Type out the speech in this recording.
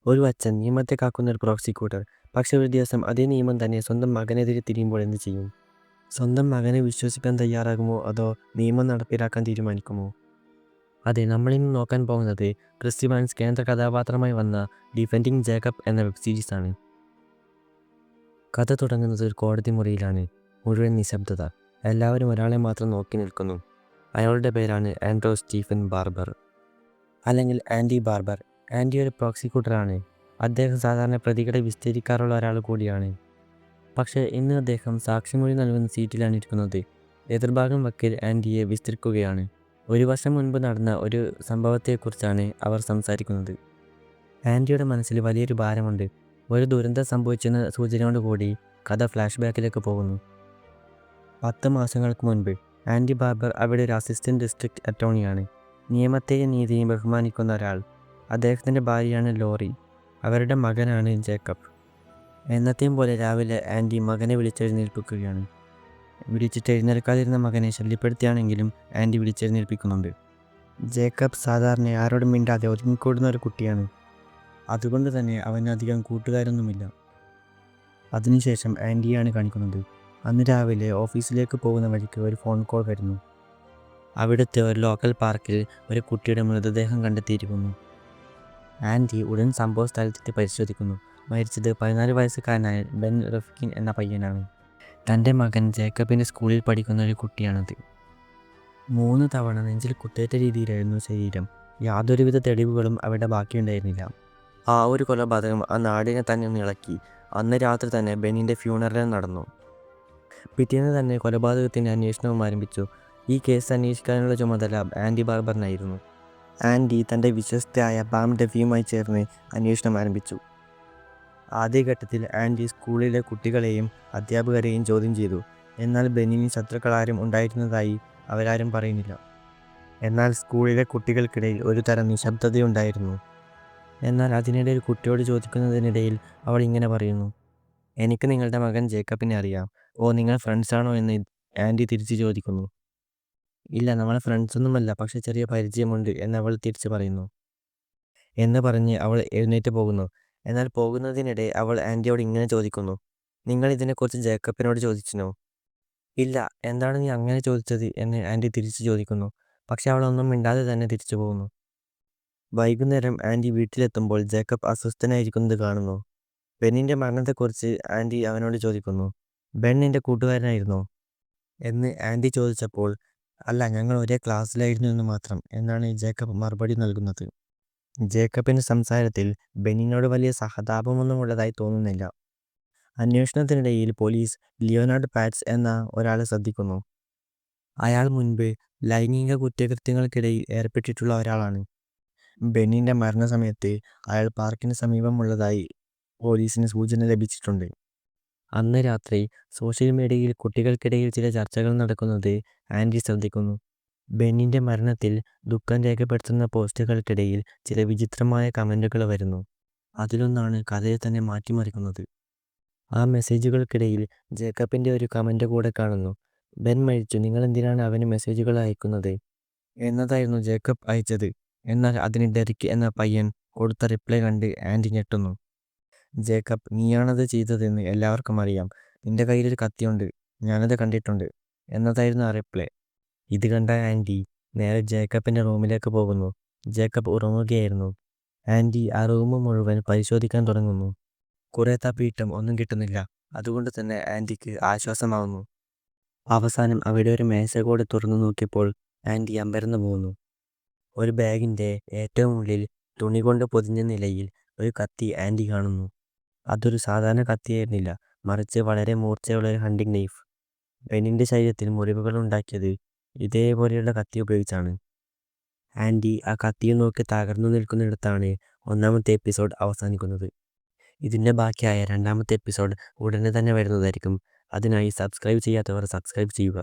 ഒരു അച്ഛൻ നിയമത്തെ കാക്കുന്ന ഒരു പ്രോസിക്യൂട്ടർ. പക്ഷെ ഒരു ദിവസം അതേ നിയമം തന്നെ സ്വന്തം മകനെതിരെ തിരിയുമ്പോൾ എന്ത് ചെയ്യും? സ്വന്തം മകനെ വിശ്വസിക്കാൻ തയ്യാറാകുമോ അതോ നിയമം നടപ്പിലാക്കാൻ തീരുമാനിക്കുമോ? അതെ, നമ്മളിന്ന് നോക്കാൻ പോകുന്നത് ക്രിസ്റ്റി വാൻസ് കേന്ദ്ര കഥാപാത്രമായി വന്ന ഡിഫെൻഡിങ് ജേക്കബ് എന്ന വെബ് സീരീസാണ്. കഥ തുടങ്ങുന്നത് ഒരു കോടതി മുറിയിലാണ്. മുഴുവൻ നിശബ്ദത. എല്ലാവരും ഒരാളെ മാത്രം നോക്കി നിൽക്കുന്നു. അയാളുടെ പേരാണ് ആൻഡ്രൂ സ്റ്റീഫൻ ബാർബർ, അല്ലെങ്കിൽ ആൻഡി ബാർബർ. ആൻഡി ഒരു പ്രോസിക്യൂട്ടറാണ്. അദ്ദേഹം സാധാരണ പ്രതികളെ വിസ്തരിക്കാറുള്ള ഒരാൾ കൂടിയാണ്. പക്ഷേ ഇന്ന് അദ്ദേഹം സാക്ഷിമൊഴി നൽകുന്ന സീറ്റിലാണ് ഇരിക്കുന്നത്. എതിർഭാഗം വക്കീൽ ആൻഡിയെ വിസ്തരിക്കുകയാണ്. ഒരു വർഷം മുൻപ് നടന്ന ഒരു സംഭവത്തെക്കുറിച്ചാണ് അവർ സംസാരിക്കുന്നത്. ആൻഡിയുടെ മനസ്സിൽ വലിയൊരു ഭാരമുണ്ട്. ഒരു ദുരന്തം സംഭവിച്ചെന്ന സൂചനയോടുകൂടി കഥ ഫ്ലാഷ് ബാക്കിലേക്ക് പോകുന്നു. 10 മാസങ്ങൾക്ക് മുൻപ് ആൻഡി ബാർബർ അവിടെ ഒരു അസിസ്റ്റന്റ് ഡിസ്ട്രിക്ട് അറ്റോർണിയാണ്. നിയമത്തെയും നീതിയെയും ബഹുമാനിക്കുന്ന ഒരാൾ. അദ്ദേഹത്തിൻ്റെ ഭാര്യയാണ് ലോറി. അവരുടെ മകനാണ് ജേക്കബ്. എന്നത്തെയും പോലെ രാവിലെ ആൻഡി മകനെ വിളിച്ചെഴുന്നേൽപ്പിക്കുകയാണ്. എഴുന്നേൽക്കാതിരുന്ന മകനെ ശല്യപ്പെടുത്തിയാണെങ്കിലും ആൻഡി വിളിച്ചെഴുന്നേൽപ്പിക്കുന്നുണ്ട്. ജേക്കബ് സാധാരണ ആരോടും മിണ്ടാതെ ഒതുങ്ങിക്കൂടുന്ന ഒരു കുട്ടിയാണ്. അതുകൊണ്ട് തന്നെ അവന് അധികം കൂട്ടുകാരൊന്നുമില്ല. അതിനുശേഷം ആൻഡിയാണ് കാണിക്കുന്നത്. അന്ന് രാവിലെ ഓഫീസിലേക്ക് പോകുന്ന വഴിക്ക് ഒരു ഫോൺ കോൾ വരുന്നു. അവിടുത്തെ ഒരു ലോക്കൽ പാർക്കിൽ ഒരു കുട്ടിയുടെ മൃതദേഹം കണ്ടെത്തിയിരിക്കുന്നു. ആൻഡി ഉടൻ സംഭവ സ്ഥലത്തെത്തി പരിശോധിക്കുന്നു. മരിച്ചത് 14 വയസ്സുകാരനായ ബെൻ റഫ്കിൻ എന്ന പയ്യനാണ്. തൻ്റെ മകൻ ജേക്കബിൻ്റെ സ്കൂളിൽ പഠിക്കുന്ന ഒരു കുട്ടിയാണത്. 3 തവണ നെഞ്ചിൽ കുത്തേറ്റ രീതിയിലായിരുന്നു ശരീരം. യാതൊരുവിധ തെളിവുകളും അവിടെ ബാക്കിയുണ്ടായിരുന്നില്ല. ആ ഒരു കൊലപാതകം ആ നാടിനെ തന്നെ ഒന്ന് ഇളക്കി. അന്ന് രാത്രി തന്നെ ബെന്നിൻ്റെ ഫ്യൂണറൽ നടന്നു. പിറ്റേന്ന് തന്നെ കൊലപാതകത്തിൻ്റെ അന്വേഷണവും ആരംഭിച്ചു. ഈ കേസ് അന്വേഷിക്കാനുള്ള ചുമതല ആൻഡി ബാർബറിനായിരുന്നു. ആൻഡി തൻ്റെ വിശ്വസ്തയായ പാം ഡെഫിയുമായി ചേർന്ന് അന്വേഷണം ആരംഭിച്ചു. ആദ്യഘട്ടത്തിൽ ആൻഡി സ്കൂളിലെ കുട്ടികളെയും അധ്യാപകരെയും ചോദ്യം ചെയ്തു. എന്നാൽ ബെന്നിന് ശത്രുക്കളാരും ഉണ്ടായിരുന്നതായി അവരാരും പറയുന്നില്ല. എന്നാൽ സ്കൂളിലെ കുട്ടികൾക്കിടയിൽ ഒരു തരം നിശബ്ദതയുണ്ടായിരുന്നു. എന്നാൽ അതിനിടെ ഒരു കുട്ടിയോട് ചോദിക്കുന്നതിനിടയിൽ അവൾ ഇങ്ങനെ പറയുന്നു, എനിക്ക് നിങ്ങളുടെ മകൻ ജേക്കബിനെ അറിയാം. ഓ, നിങ്ങൾ ഫ്രണ്ട്സാണോ എന്ന് ആൻഡി തിരിച്ചു ചോദിക്കുന്നു. ഇല്ല, നമ്മൾ ഫ്രണ്ട്സൊന്നുമല്ല, പക്ഷെ ചെറിയ പരിചയമുണ്ട് എന്നവൾ തിരിച്ചു പറയുന്നു. എന്ന് പറഞ്ഞ് അവൾ എഴുന്നേറ്റ് പോകുന്നു. എന്നാൽ പോകുന്നതിനിടെ അവൾ ആൻഡിയോട് ഇങ്ങനെ ചോദിക്കുന്നു, നിങ്ങൾ ഇതിനെക്കുറിച്ച് ജേക്കബിനോട് ചോദിച്ചിനോ? ഇല്ല, എന്താണ് നീ അങ്ങനെ ചോദിച്ചത് എന്ന് ആൻഡി തിരിച്ചു ചോദിക്കുന്നു. പക്ഷെ അവൾ ഒന്നും മിണ്ടാതെ തന്നെ തിരിച്ചു പോകുന്നു. വൈകുന്നേരം ആൻഡി വീട്ടിലെത്തുമ്പോൾ ജേക്കബ് അസ്വസ്ഥനായിരിക്കുന്നത് കാണുന്നു. ബെന്നിൻ്റെ മരണത്തെക്കുറിച്ച് ആൻഡി അവനോട് ചോദിക്കുന്നു. ബെൻ നിൻ്റെ കൂട്ടുകാരനായിരുന്നോ എന്ന് ആൻഡി ചോദിച്ചപ്പോൾ, അല്ല, ഞങ്ങൾ ഒരേ ക്ലാസ്സിലായിരുന്നു എന്ന് മാത്രം എന്നാണ് ജേക്കബ് മറുപടി നൽകുന്നത്. ജേക്കബിൻ്റെ സംസാരത്തിൽ ബെന്നിനോട് വലിയ സഹതാപമൊന്നും ഉള്ളതായി തോന്നുന്നില്ല. അന്വേഷണത്തിനിടയിൽ പോലീസ് ലിയോനാർഡ് പാറ്റ്സ് എന്ന ഒരാളെ ശ്രദ്ധിക്കുന്നു. അയാൾ മുൻപ് ലൈംഗിക കുറ്റകൃത്യങ്ങൾക്കിടയിൽ ഏർപ്പെട്ടിട്ടുള്ള ഒരാളാണ്. ബെന്നിൻ്റെ മരണസമയത്ത് അയാൾ പാർക്കിന് സമീപമുള്ളതായി പോലീസിന് സൂചന ലഭിച്ചിട്ടുണ്ട്. അന്ന് രാത്രി സോഷ്യൽ മീഡിയയിൽ കുട്ടികൾക്കിടയിൽ ചില ചർച്ചകൾ നടക്കുന്നത് ആൻഡി ശ്രദ്ധിക്കുന്നു. ബെന്നിൻ്റെ മരണത്തിൽ ദുഃഖം രേഖപ്പെടുത്തുന്ന പോസ്റ്റുകൾക്കിടയിൽ ചില വിചിത്രമായ കമൻറ്റുകൾ വരുന്നു. അതിലൊന്നാണ് കഥയെ തന്നെ മാറ്റിമറിക്കുന്നത്. ആ മെസ്സേജുകൾക്കിടയിൽ ജേക്കബിൻ്റെ ഒരു കമൻറ്റ് കൂടെ കാണുന്നു. ബെൻ മരിച്ചു, നിങ്ങൾ എന്തിനാണ് അവന് മെസ്സേജുകൾ അയക്കുന്നത് എന്നതായിരുന്നു ജേക്കബ് അയച്ചത്. എന്നാൽ അതിന് ഡെറിക് എന്ന പയ്യൻ കൊടുത്ത റിപ്ലൈ കണ്ട് ആൻഡി ഞെട്ടുന്നു. ജേക്കബ്, നീയാണത് ചെയ്തതെന്ന് എല്ലാവർക്കും അറിയാം. നിന്റെ കയ്യിലൊരു കത്തിയുണ്ട്, ഞാനത് കണ്ടിട്ടുണ്ട് എന്നതായിരുന്നു ആ റിപ്ലൈ. ഇത് കണ്ട ആൻഡി നേരെ ജേക്കബിൻ്റെ റൂമിലേക്ക് പോകുന്നു. ജേക്കബ് ഉറങ്ങുകയായിരുന്നു. ആൻഡി ആ റൂം മുഴുവൻ പരിശോധിക്കാൻ തുടങ്ങുന്നു. കുറേ തപ്പിയിട്ടും ഒന്നും കിട്ടുന്നില്ല. അതുകൊണ്ട് തന്നെ ആൻഡിക്ക് ആശ്വാസമാവുന്നു. അവസാനം അവിടെ ഒരു മേശ കൂടെ തുറന്നു നോക്കിയപ്പോൾ ആൻഡി അമ്പരന്ന് പോകുന്നു. ഒരു ബാഗിൻ്റെ ഏറ്റവും ഉള്ളിൽ തുണി കൊണ്ട് പൊതിഞ്ഞ നിലയിൽ ഒരു കത്തി ആൻഡി കാണുന്നു. അതൊരു സാധാരണ കത്തിയായിരുന്നില്ല, മറിച്ച് വളരെ മൂർച്ചയുള്ള ഒരു ഹണ്ടിങ് നൈഫ്. ബെന്നിൻ്റെ ശരീരത്തിൽ മുറിവുകൾ ഉണ്ടാക്കിയത് ഇതേപോലെയുള്ള കത്തി ഉപയോഗിച്ചാണ്. ആൻഡി ആ കത്തിയെ നോക്കി തകർന്നു നിൽക്കുന്നിടത്താണ് 1ാമത്തെ എപ്പിസോഡ് അവസാനിക്കുന്നത്. ഇതിൻ്റെ ബാക്കിയായ 2ാമത്തെ എപ്പിസോഡ് ഉടനെ തന്നെ വരുന്നതായിരിക്കും. അതിനായി സബ്സ്ക്രൈബ് ചെയ്യാത്തവർ സബ്സ്ക്രൈബ് ചെയ്യുക.